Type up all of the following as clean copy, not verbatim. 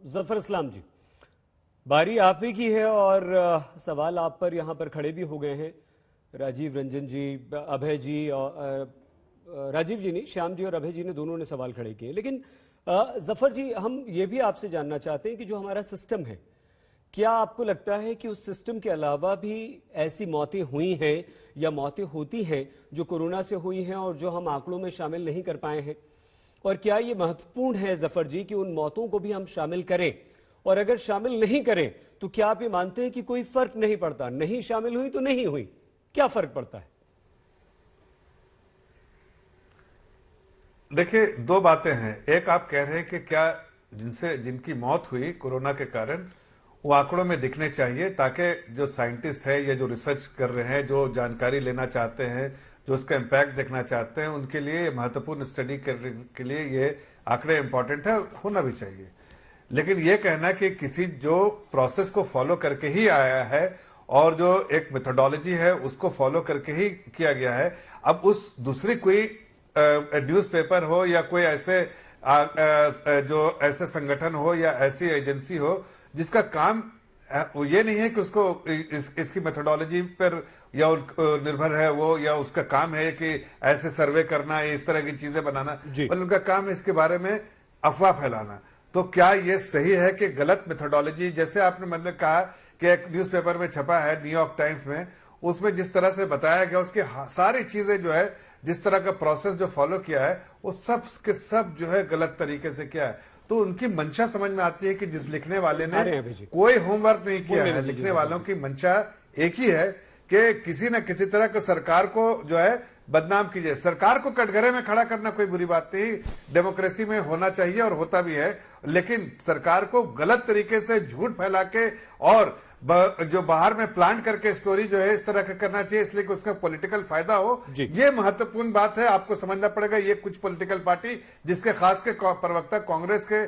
जफर इस्लाम जी, बारी आप ही की है और सवाल आप पर यहाँ पर खड़े भी हो गए हैं। राजीव रंजन जी, अभय जी और राजीव जी नहीं, श्याम जी और अभय जी ने दोनों ने सवाल खड़े किए। लेकिन जफर जी, हम ये भी आपसे जानना चाहते हैं कि जो हमारा सिस्टम है, क्या आपको लगता है कि उस सिस्टम के अलावा भी ऐसी मौतें हुई हैं या मौतें होती हैं जो कोरोना से हुई हैं और जो हम आंकड़ों में शामिल नहीं कर पाए हैं? और क्या ये महत्वपूर्ण है जफर जी कि उन मौतों को भी हम शामिल करें, और अगर शामिल नहीं करें तो क्या आप ये मानते हैं कि कोई फर्क नहीं पड़ता? नहीं शामिल हुई तो नहीं हुई, क्या फर्क पड़ता है? देखिए, दो बातें हैं। एक, आप कह रहे हैं कि क्या जिनकी मौत हुई कोरोना के कारण वो आंकड़ों में दिखने चाहिए, ताकि जो साइंटिस्ट है या जो रिसर्च कर रहे हैं, जो जानकारी लेना चाहते हैं, जो उसका इम्पैक्ट देखना चाहते हैं, उनके लिए महत्वपूर्ण स्टडी करने के लिए ये आंकड़े इंपॉर्टेंट है, होना भी चाहिए। लेकिन ये कहना कि किसी जो प्रोसेस को फॉलो करके ही आया है और जो एक मेथोडोलॉजी है उसको फॉलो करके ही किया गया है, अब उस दूसरी कोई न्यूज़पेपर हो या कोई ऐसे जो ऐसे संगठन हो या ऐसी एजेंसी हो जिसका काम ये नहीं है कि उसको इसकी मेथोडोलॉजी पर या निर्भर है वो, या उसका काम है कि ऐसे सर्वे करना, इस तरह की चीजें बनाना, पर उनका काम है इसके बारे में अफवाह फैलाना। तो क्या ये सही है कि गलत मेथोडोलॉजी, जैसे आपने मतलब कहा कि एक न्यूज़पेपर में छपा है न्यूयॉर्क टाइम्स में, उसमें जिस तरह से बताया गया उसकी सारी चीजें जो है, जिस तरह का प्रोसेस जो फॉलो किया है, वो सब के सब जो है गलत तरीके से किया है। तो उनकी मंशा समझ में आती है कि जिस लिखने वाले ने कोई होमवर्क नहीं किया है, लिखने वालों की मंशा एक ही है कि किसी न किसी तरह का सरकार को जो है बदनाम कीजिए। सरकार को कटघरे में खड़ा करना कोई बुरी बात नहीं, डेमोक्रेसी में होना चाहिए और होता भी है, लेकिन सरकार को गलत तरीके से झूठ फैला के और जो बाहर में प्लांट करके स्टोरी जो है इस तरह का करना चाहिए, इसलिए कि उसका पॉलिटिकल फायदा हो। ये महत्वपूर्ण बात है, आपको समझना पड़ेगा। ये कुछ पॉलिटिकल पार्टी, जिसके खास के प्रवक्ता कांग्रेस के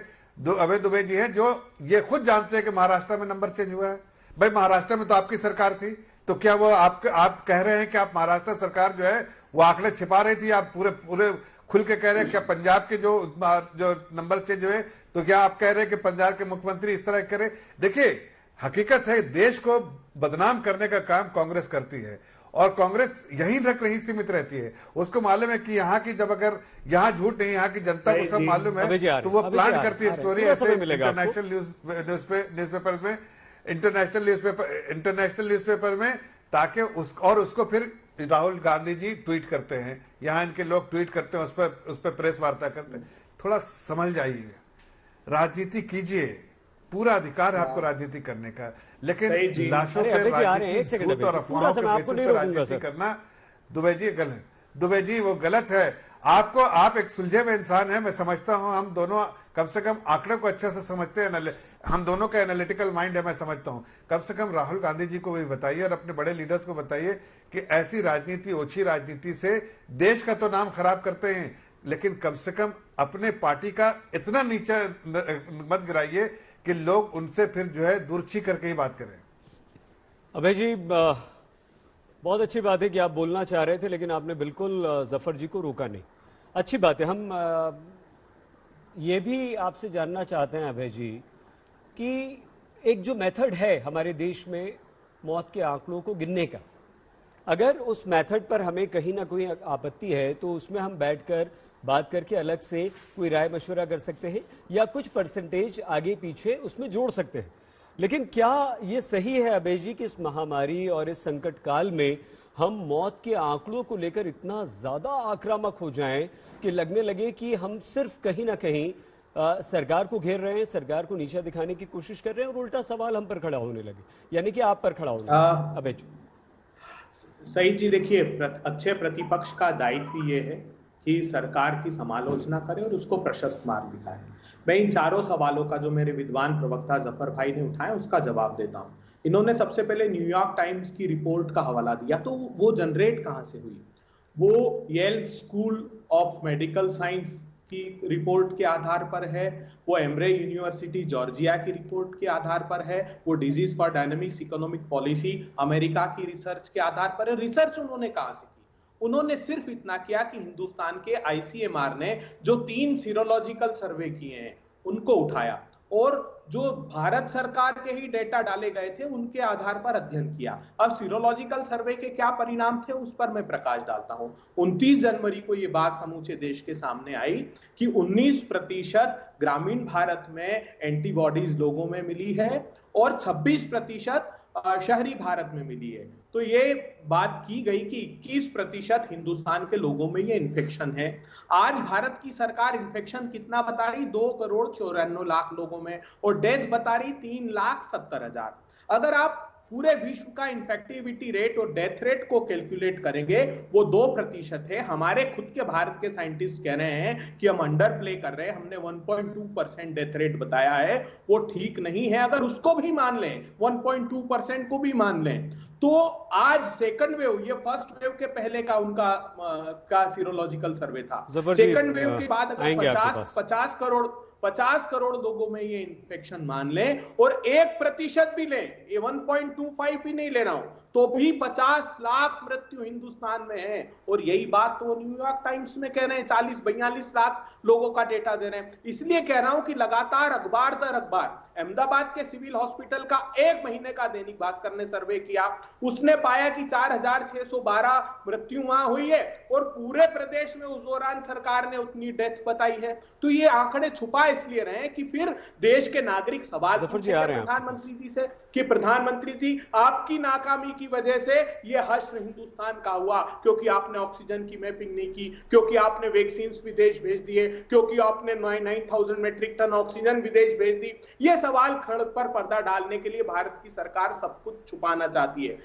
अभय दुबे जी हैं, जो ये खुद जानते हैं कि महाराष्ट्र में नंबर चेंज हुआ है। भाई, महाराष्ट्र में तो आपकी सरकार थी, तो क्या वो आप कह रहे हैं कि आप महाराष्ट्र सरकार जो है वो आंकड़े छिपा रही थी? आप पूरे पूरे खुल के कह रहे हैं क्या पंजाब के जो नंबर चेंज हुए, तो क्या आप कह रहे हैं कि पंजाब के मुख्यमंत्री इस तरह करे? देखिए, हकीकत है देश को बदनाम करने का काम कांग्रेस करती है, और कांग्रेस यहीं तक नहीं सीमित रहती है। उसको मालूम है कि यहाँ की, जब अगर यहाँ झूठ नहीं, यहाँ की जनता को सब मालूम है, तो वो प्लांट करती है स्टोरी ऐसे इंटरनेशनल न्यूज़पेपर में, इंटरनेशनल न्यूज़पेपर में, ताकि उसको फिर राहुल गांधी जी ट्वीट करते हैं, यहाँ इनके लोग ट्वीट करते हैं, उस पर प्रेस वार्ता करते हैं। थोड़ा समझ जाइए, राजनीति कीजिए, पूरा अधिकार है आपको राजनीति करने का, लेकिन लाशों पे राजनीति, झूठ और अफवाहों के बेसिस पे राजनीति करना, दुबे जी गलत, दुबे जी वो गलत है। आप एक सुलझे हुए इंसान है, मैं समझता हूं, हम दोनों कम से कम आंकड़ों को अच्छे से समझते हैं, हम दोनों का एनालिटिकल माइंड है, मैं समझता हूं। कम से कम राहुल गांधी जी को भी बताइए और अपने बड़े लीडर्स को बताइए कि ऐसी राजनीति, ओछी राजनीति से देश का तो नाम खराब करते हैं, लेकिन कम से कम अपने पार्टी का इतना नीचे मत गिराइए कि लोग उनसे फिर जो है दूरछी करके ही बात करें। अभय जी, बहुत अच्छी बात है कि आप बोलना चाह रहे थे, लेकिन आपने बिल्कुल जफर जी को रोका नहीं। अच्छी बात है। हम ये भी आपसे जानना चाहते हैं अभय जी कि एक जो मेथड है हमारे देश में मौत के आंकड़ों को गिनने का, अगर उस मेथड पर हमें कहीं ना कोई आपत्ति है तो उसमें हम बैठकर बात करके अलग से कोई राय मशवरा कर सकते हैं या कुछ परसेंटेज आगे पीछे उसमें जोड़ सकते हैं। लेकिन क्या ये सही है अभय जी कि इस महामारी और इस संकट काल में हम मौत के आंकड़ों को लेकर इतना ज्यादा आक्रामक हो जाएं कि लगने लगे कि हम सिर्फ कहीं ना कहीं सरकार को घेर रहे हैं, सरकार को नीचा दिखाने की कोशिश कर रहे हैं और उल्टा सवाल हम पर खड़ा होने लगे, यानी कि आप पर खड़ा होने लगे? अभय जी। सही जी, देखिए, अच्छे प्रतिपक्ष का दायित्व ये है कि सरकार की समालोचना करे और उसको प्रशस्त मार्ग दिखाए। मैं इन चारों सवालों का जो मेरे विद्वान प्रवक्ता जफर भाई ने उठाया उसका जवाब देता हूं। इन्होंने सबसे पहले न्यूयॉर्क टाइम्स की रिपोर्ट का हवाला दिया, तो वो जनरेट कहां से हुई? वो Yale school of medical science की रिपोर्ट के आधार पर है, वो एमरे यूनिवर्सिटी जॉर्जिया की रिपोर्ट के आधार पर है, वो disease for dynamics economic policy America की रिसर्च के आधार पर है। रिसर्च उन्होंने कहां से की? उन्होंने सिर्फ इतना किया कि हिंदुस्तान के आईसीएमआर ने जो 3 सीरोलॉजिकल सर्वे किए हैं उनको उठाया, और जो भारत सरकार के ही डेटा डाले गए थे उनके आधार पर अध्ययन किया। अब सीरोलॉजिकल सर्वे के क्या परिणाम थे उस पर मैं प्रकाश डालता हूं। 29 जनवरी को यह बात समूचे देश के सामने आई कि 19% ग्रामीण भारत में एंटीबॉडीज लोगों में मिली है और 26% शहरी भारत में मिली है। तो ये बात की गई कि 21% हिंदुस्तान के लोगों में ये इन्फेक्शन है। आज भारत की सरकार इन्फेक्शन कितना बता रही, 2,94,00,000 लोगों में, और डेथ बता रही 3,70,000। अगर आप पूरे विश्व का इन्फेक्टिविटी रेट और डेथ रेट को कैलकुलेट करेंगे वो 2% है। हमारे खुद के भारत के साइंटिस्ट कह रहे हैं कि हम अंडर प्ले कर रहे हैं, हमने 1.2% डेथ रेट बताया है, वो ठीक नहीं है। अगर उसको भी मान लें, 1.2% को भी मान लें, तो आज सेकंड वेव, ये फर्स्ट वेव के पहले का उनका का सीरोलॉजिकल सर्वे था, सेकंड वेव के बाद अगर 50 करोड़ लोगों में ये इन्फेक्शन मान लें और 1% भी लें, ये 1.25 भी नहीं ले रहा हूं, तो भी 50 लाख मृत्यु हिंदुस्तान में है। और यही बात तो न्यूयॉर्क टाइम्स में कह रहे हैं, 40-42 लाख लोगों का डेटा दे रहे हैं। इसलिए कह रहा हूं कि लगातार अखबार दर अखबार, अहमदाबाद के सिविल हॉस्पिटल का 1 महीने का दैनिक भास्कर ने सर्वे किया, उसने पाया कि 4,612 मृत्यु वहां हुई है और पूरे प्रदेश में उस दौरान सरकार ने उतनी डेथ बताई है। तो ये आंकड़े छुपा इसलिए रहे कि फिर देश के नागरिक सवाल पूछेंगे प्रधानमंत्री जी से कि प्रधानमंत्री जी, आपकी नाकामी की वजह से ये हश्र हिंदुस्तान का हुआ, क्योंकि आपने ऑक्सीजन की मैपिंग नहीं की, क्योंकि आपने वैक्सीन विदेश भेज दिए, क्योंकि आपने 9,000 मेट्रिक टन ऑक्सीजन विदेश भेज दी। ये सवाल खड़ पर पर्दा डालने के लिए भारत की सरकार सब कुछ छुपाना चाहती है।